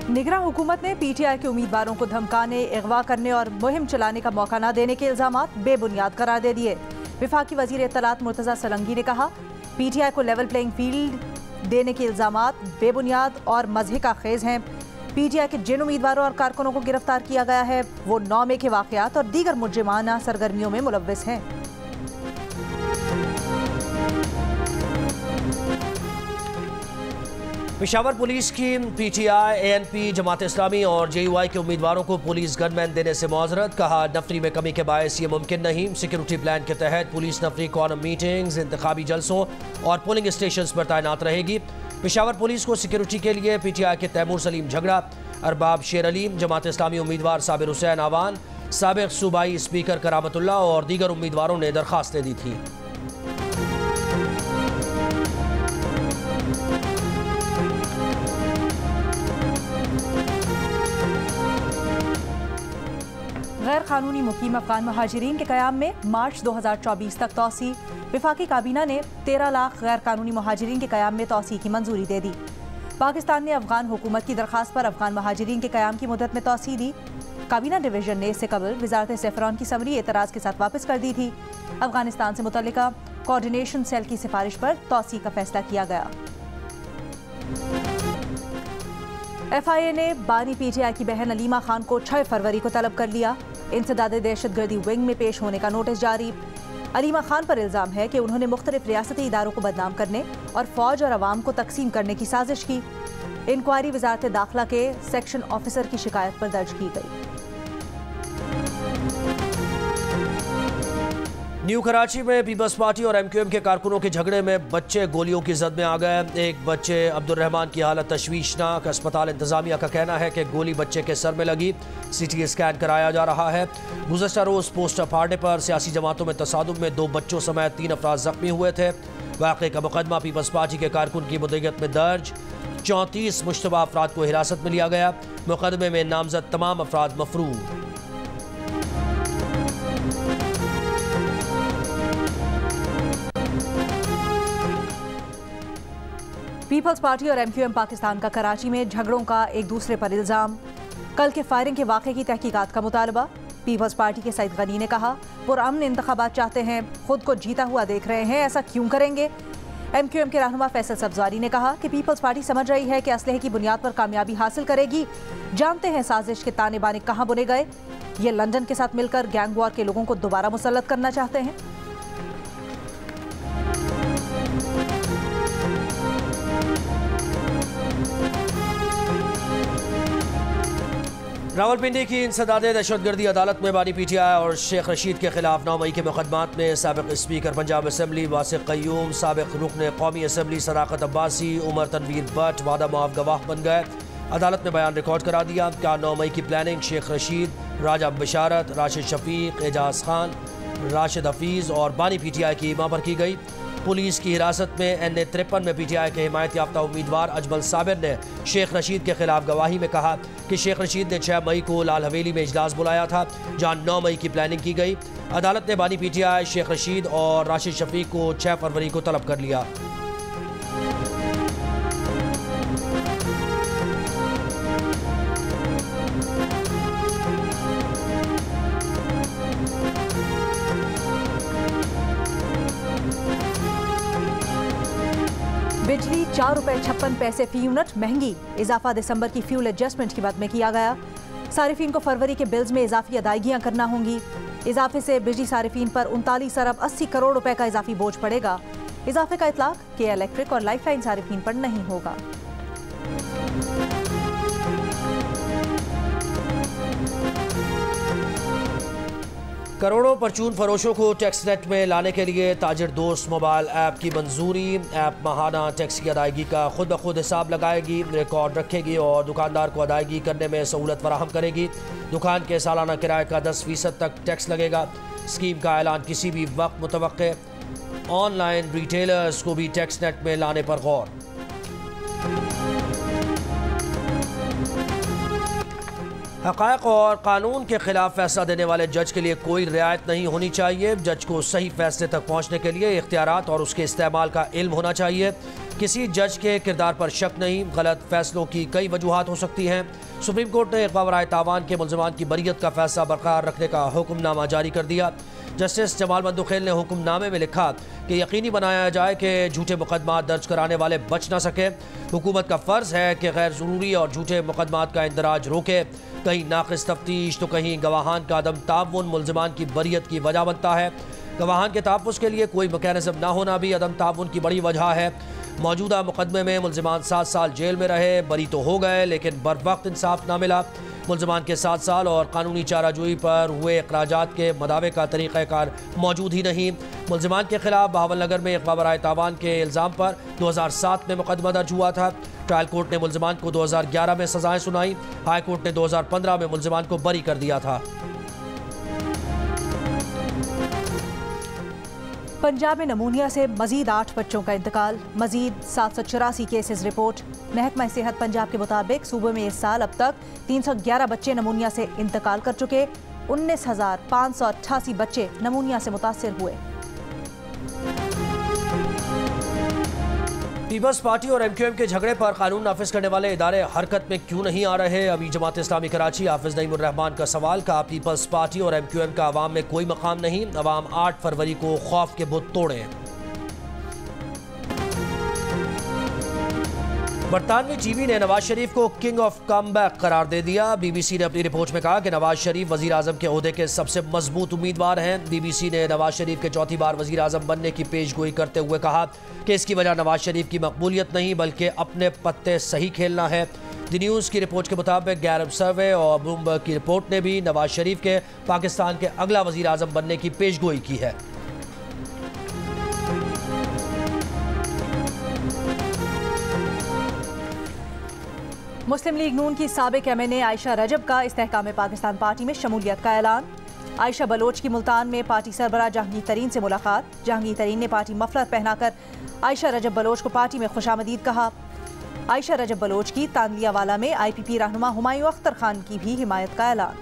निगरान हुकूमत ने पीटीआई के उम्मीदवारों को धमकाने, अगवा करने और मुहिम चलाने का मौका न देने के इल्जामात बेबुनियाद करार दे दिए। विफाकी वजीर इत्तलात मुर्तजा सलंगी ने कहा, पीटीआई को लेवल प्लेइंग फील्ड देने के इल्जामात बेबुनियाद और मज़हिका खेज हैं। पीटीआई के जिन उम्मीदवारों और कारकुनों को गिरफ्तार किया गया है वो 9 मई के वाक़यात और दीगर मुजरिमाना सरगर्मियों में मुलव्विस हैं। पेशावर पुलिस की पीटीआई, एएनपी, जमात इस्लामी और जेयूआई के उम्मीदवारों को पुलिस गनमैन देने से मुआज़रत। कहा, नफरी में कमी के बायस ये मुमकिन नहीं। सिक्योरिटी प्लान के तहत पुलिस नफरी कॉर्नर मीटिंग्स, इंतखाबी जलसों और पोलिंग स्टेशन पर तैनात रहेगी। पेशावर पुलिस को सिक्योरिटी के लिए पीटीआई के तैमूर सलीम झगड़ा, अरबाब शेर अलीम, जमात इस्लामी उम्मीदवार साबिर हुसैन आवान, साबिक सूबाई स्पीकर करामतुल्लाह और दीगर उम्मीदवारों ने दरखास्तें दी थी। गैर कानूनी मुकीम अफगान महाजिरीन के क़याम में मार्च 2024 तक तोसी। विफाकी काबीना ने 13 लाख गैर कानूनी महाजिरीन के क़याम में तोसी की मंजूरी दे दी। पाकिस्तान ने अफगान हुकूमत की दरख्वास्त पर अफगान महाजिरीन के क़याम की मुद्दत में तोसी दी। काबीना डिवीजन ने इससे कबल वजारत सेफरान की समरी एतराज़ के साथ वापस कर दी थी। अफगानिस्तान से मुतल्लिका कोऑर्डिनेशन सेल की सिफारिश पर तोसी का फैसला किया गया। FIA ने बानी पीटीआई की बहन अलीमा खान को 6 फरवरी को तलब कर लिया। इंसदादे दहशतगर्दी विंग में पेश होने का नोटिस जारी। अलीमा खान पर इल्ज़ाम है कि उन्होंने मुख्तलिफ रियासती इदारों को बदनाम करने और फौज और अवाम को तकसीम करने की साजिश की। इंक्वायरी वजारत दाखिला के सेक्शन ऑफिसर की शिकायत पर दर्ज की गई। न्यू कराची में पीपल्स पार्टी और MQM के कारकुनों के झगड़े में बच्चे गोलियों की जद में आ गए। एक बच्चे अब्दुर्रहमान की हालत तशवीशनाक। अस्पताल इंतजामिया का कहना है कि गोली बच्चे के सर में लगी। CT स्कैन कराया जा रहा है। गुज़श्ता रोज़ पोस्टर फाड़ने पर सियासी जमातों में तसादुम में 2 बच्चों समेत 3 अफराद जख्मी हुए थे। वाक़े का मुकदमा पीपल्स पार्टी के कारकुन की मुद्दत में दर्ज। 34 मुश्तबा अफराद को हिरासत में लिया गया। मुकदमे में नामजद तमाम अफराद मफरूर। पीपल्स पार्टी और MQM पाकिस्तान का कराची में झगड़ों का एक दूसरे पर इल्ज़ाम। कल के फायरिंग के वाक़े की तहकीकात का मुतालबा। पीपल्स पार्टी के सईद गनी ने कहा, पुरअमन इंतखाबात चाहते हैं, खुद को जीता हुआ देख रहे हैं, ऐसा क्यों करेंगे। MQM के रहनुमा फैसल सब्ज़वारी ने कहा कि पीपल्स पार्टी समझ रही है कि असलहे की बुनियाद पर कामयाबी हासिल करेगी। जानते हैं साजिश के ताने बाने कहाँ बुने गए। ये लंदन के साथ मिलकर गैंग वॉर के लोगों को दोबारा मुसल्लत करना चाहते हैं। रावलपिंडी की इंसदादे दहशतगर्दी अदालत में बानी पीटीआई और शेख रशीद के खिलाफ 9 मई के मुकदमात में साबिक स्पीकर पंजाब असम्बली वासिक क़य्यूम, साबिक रुकन कौमी असम्बली सदाकत अब्बासी, उमर तनवीर भट्ट वादा मुआफ़ गवाह बन गए। अदालत ने बयान रिकॉर्ड करा दिया। क्या 9 मई की प्लानिंग शेख रशीद, राजा बशारत, राशिद शफीक, एजाज खान, राशिद हफीज़ और बानी पीटीआई की इमा पर की गई। पुलिस की हिरासत में NA 53 में पीटीआई के हिमायत याफ्ता उम्मीदवार अजमल साबिर ने शेख रशीद के खिलाफ गवाही में कहा कि शेख रशीद ने 6 मई को लाल हवेली में इजलास बुलाया था, जहां 9 मई की प्लानिंग की गई। अदालत ने बानी पीटीआई, शेख रशीद और राशिद शफीक को 6 फरवरी को तलब कर लिया। बिजली 4 रुपये 56 पैसे फी यूनिट महंगी। इजाफा दिसंबर की फ्यूल एडजस्टमेंट की मद में किया गया। सारिफीन को फरवरी के बिल्स में इजाफी अदायगियां करना होंगी। इजाफे से बिजली सारिफीन पर 39 अरब 80 करोड़ रुपए का इजाफी बोझ पड़ेगा। इजाफे का इतलाक के इलेक्ट्रिक और लाइफलाइन सारिफीन पर नहीं होगा। करोड़ों परचून फरोशों को टैक्स नेट में लाने के लिए ताजिर दोस्त मोबाइल ऐप की मंजूरी। ऐप माहाना टैक्स की अदायगी का खुद ब खुद हिसाब लगाएगी, रिकॉर्ड रखेगी और दुकानदार को अदायगी करने में सहूलत फराहम करेगी। दुकान के सालाना किराए का 10% तक टैक्स लगेगा। स्कीम का ऐलान किसी भी वक्त मुतवक्के। ऑनलाइन रिटेलर्स को भी टैक्स नेट में लाने पर गौर। हक़ाइक़ और कानून के खिलाफ फैसला देने वाले जज के लिए कोई रियायत नहीं होनी चाहिए। जज को सही फैसले तक पहुँचने के लिए इख्तियारात और उसके इस्तेमाल का इल्म होना चाहिए। किसी जज के किरदार पर शक नहीं, गलत फैसलों की कई वजूहात हो सकती हैं। सुप्रीम कोर्ट ने इक़बाल राय तावान के मुल्ज़िमान की बरियत का फैसला बरकरार रखने का हुक्मनामा जारी कर दिया। जस्टिस जमाल मंदुखेल ने हुक्मनामे में लिखा कि यकीनी बनाया जाए कि झूठे मुकदमा दर्ज कराने वाले बच ना सके। हुकूमत का फ़र्ज़ है कि गैर ज़रूरी और झूठे मुकदमात का इंदराज रोके। कहीं नाक़िस तफ्तीश तो कहीं गवाहान का अदम ताउन मुल्ज़िमान की बरियत की वजह बनता है। गवाहान के तहफ़्फ़ुज़ के लिए कोई मैकेनिज़्म ना होना भी अदम ताउन की बड़ी वजह है। मौजूदा मुकदमे में मुल्ज़िमान 7 साल जेल में रहे, बरी तो हो गए लेकिन बर वक्त इंसाफ ना मिला। मुल्ज़िमान के 7 साल और कानूनी चाराजोई पर हुए अखराजात के मदावे का तरीक़ाकार मौजूद ही नहीं। मुल्ज़िमान के खिलाफ बहावलनगर में इक़बाल राय तावान के इल्ज़ाम पर 2007 में मुकदमा दर्ज हुआ था। ट्रायल कोर्ट ने मुल्ज़िमान को 2011 में सज़ाएँ सुनाई। हाई कोर्ट ने 2015 में मुल्ज़िमान को बरी कर दिया था। पंजाब में नमूनिया से मजीद 8 बच्चों का इंतकाल, मजीद 784 केसेस रिपोर्ट। महकमा सेहत पंजाब के मुताबिक सूबे में इस साल अब तक 311 बच्चे नमूनिया से इंतकाल कर चुके। 19,588 बच्चे नमूनिया से मुतासिर हुए। पीपल्स पार्टी और MQM के झगड़े पर कानून नाफिज करने वाले इदारे हरकत में क्यों नहीं आ रहे? अभी जमात इस्लामी कराची हाफिज नईमुर रहमान का सवाल। कहा पीपल्स पार्टी और MQM का अवाम में कोई मकाम नहीं, अवाम 8 फरवरी को खौफ के बुत तोड़े। बरतानवी टीवी ने नवाज शरीफ को किंग ऑफ कमबैक करार दे दिया। BBC ने अपनी रिपोर्ट में कहा कि नवाज शरीफ वजीर आजम के ओहदे के सबसे मजबूत उम्मीदवार हैं। BBC ने नवाज शरीफ के चौथी बार वजीर आजम बनने की पेशगोई करते हुए कहा कि इसकी वजह नवाज शरीफ की मकबूलियत नहीं बल्कि अपने पत्ते सही खेलना है। द न्यूज़ की रिपोर्ट के मुताबिक गैरब सर्वे और ब्लूमबर्ग की रिपोर्ट ने भी नवाज शरीफ के पाकिस्तान के अगला वजीर आजम बनने की पेशगोई की है। मुस्लिम लीग नून की साबिक MNA आयशा रजब का इस्तेहकाम पाकिस्तान पार्टी में शमूलियत का ऐलान। आयशा बलोच की मुल्तान में पार्टी सरबराह जहांगीर तरीन से मुलाकात। जहांगीर तरीन ने पार्टी मफलर पहनाकर आयशा रजब बलोच को पार्टी में खुशामदीद कहा। आयशा रजब बलोच की तांदलियावाला में IPP रहनुमा हुमायूं अख्तर खान की भी हिमायत का ऐलान।